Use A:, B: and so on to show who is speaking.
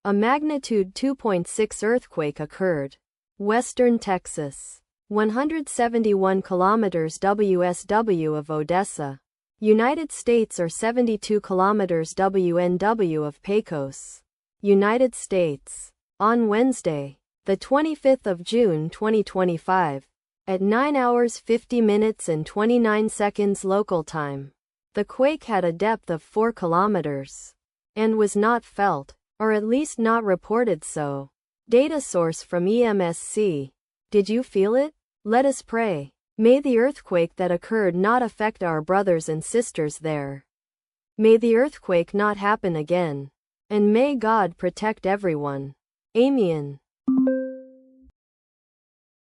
A: A magnitude 2.6 earthquake occurred. Western Texas. 171 kilometers WSW of Odessa, United States, or 72 kilometers WNW of Pecos, United States. On Wednesday, the 25th of June 2025, at 9 hours 50 minutes and 29 seconds local time, the quake had a depth of 4 kilometers and was not felt, or at least not reported so. Data source from EMSC. Did you feel it? Let us pray. May the earthquake that occurred not affect our brothers and sisters there. May the earthquake not happen again. And may God protect everyone. Amen.